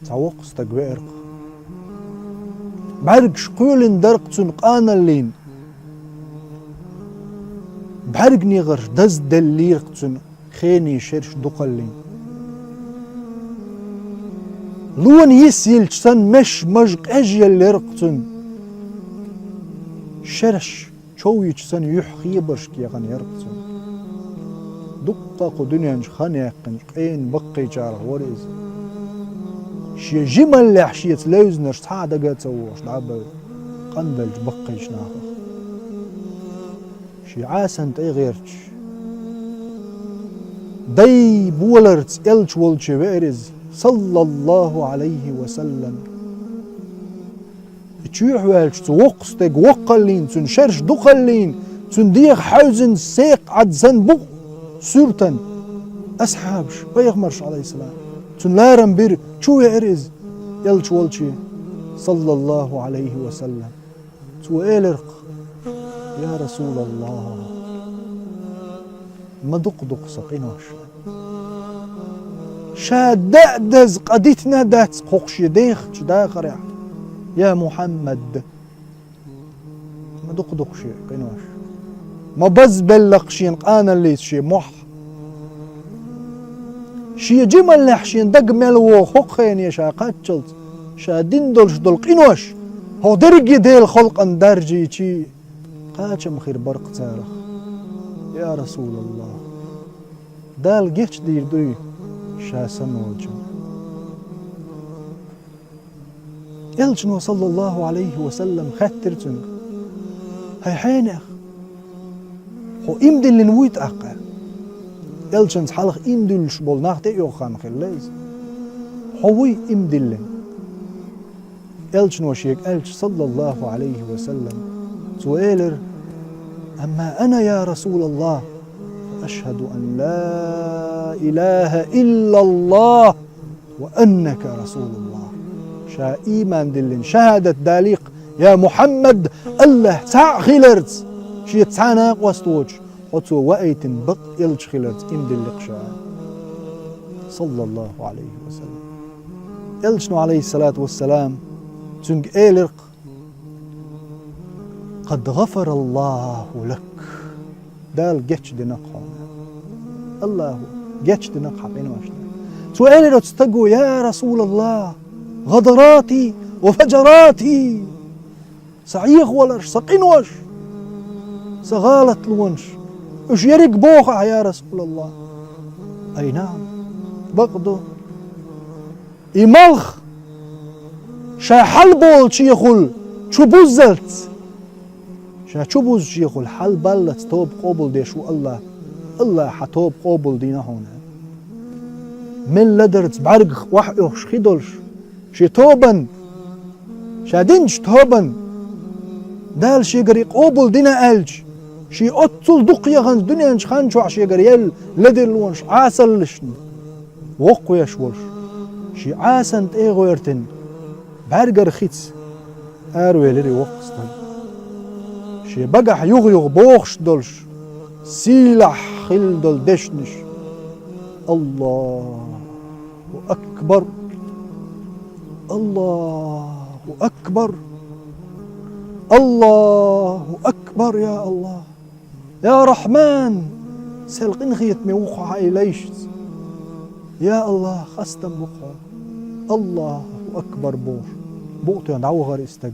تعوق استقبيرق بعرق شقولن درق تنقانا اللين بعرق نيغر دز دليرق تن خيني شرش دقلين لون يسيل تسن مش مجق أجيال لرقتن شرش شوي تسن يحخي برشك يغن يرقتن دقاق دنيا خانيقن قين بقي جارغ وريز شي جمل لحشية لوزنش تعادة قاتوش لعبا قنبل بقي شناخ شي عاسن تي غيرش داي بولرت إلش والش ويرز صلى الله عليه وسلم تشوح والش توقستك وقلين تن شرش دقلين تن ديغ حوزن سيق عدزن بق سورتن أصحابش بيغمرش عليه السلام تن لارن بير شو يعرز يلش والشي صلى الله عليه وسلم تو إلرق يا رسول الله ما دق سقيناش شادأدز قديتنا دات قوقش يديخ دا قرع يا محمد ما دق شي قيناش ما بزبلقشين قانا اللي شي مح شي جمل لحشين دق ملو خوقين يا شاقاتشلت شادين دولش دول قيناش هو درجي ديل خلق ان درجي شي قاتشم خير برق تارخ يا رسول الله دال جيش دير دوي شاسن والجن يلجنو صلى الله عليه وسلم خاترتن هاي حينخ هو إمدل لنويت أقل يلجن حالخ إمدل شبول ناخت يوخان خليز هوي إمدل يلجنو شيك ألج صلى الله عليه وسلم سؤالر أما أنا يا رسول الله أشهد أن لا إله إلا الله وأنك رسول الله شا إيمان دلن شهادة داليق يا محمد الله تاع خلرت شي تانا وستوج وتو وأيت بط يلج خلرت إم دلق شا صلى الله عليه وسلم يلجنو عليه الصلاة والسلام تنق إيلرق قد غفر الله لك دال جتش دنقهم الله جتش دنقها بين واشنا سؤالي لو تستقوا يا رسول الله غدراتي وفجراتي صعيخ ولش سقينوش سغالت لونش اش يرق بوخع يا رسول الله اي نعم بقدو إمالخ شا حلبول شيخول شو بوزلت شو بوز شيخ الحل بلت توب قبول دي شو الله حتوب قبول دينا هنا من لدرت بعرق وحيوش خيدولش شي توبن شادنش توبن دال شي قريق قبول دينا ألج شي أطل دقيا غنز دنيا نش خانش وح شي قريل لدر لونش عاسلشن وقويش ولش شي عاسنت غيرتن بعرق رخيتس أروي لري وقستن شي بقح يغيغ بوخش دولش سيلح خل دول دشنش الله أكبر الله أكبر الله أكبر يا الله يا رحمن سلقين خيت موقع إليش يا الله خستم بقع الله أكبر بوش بوقت يدعو غير استج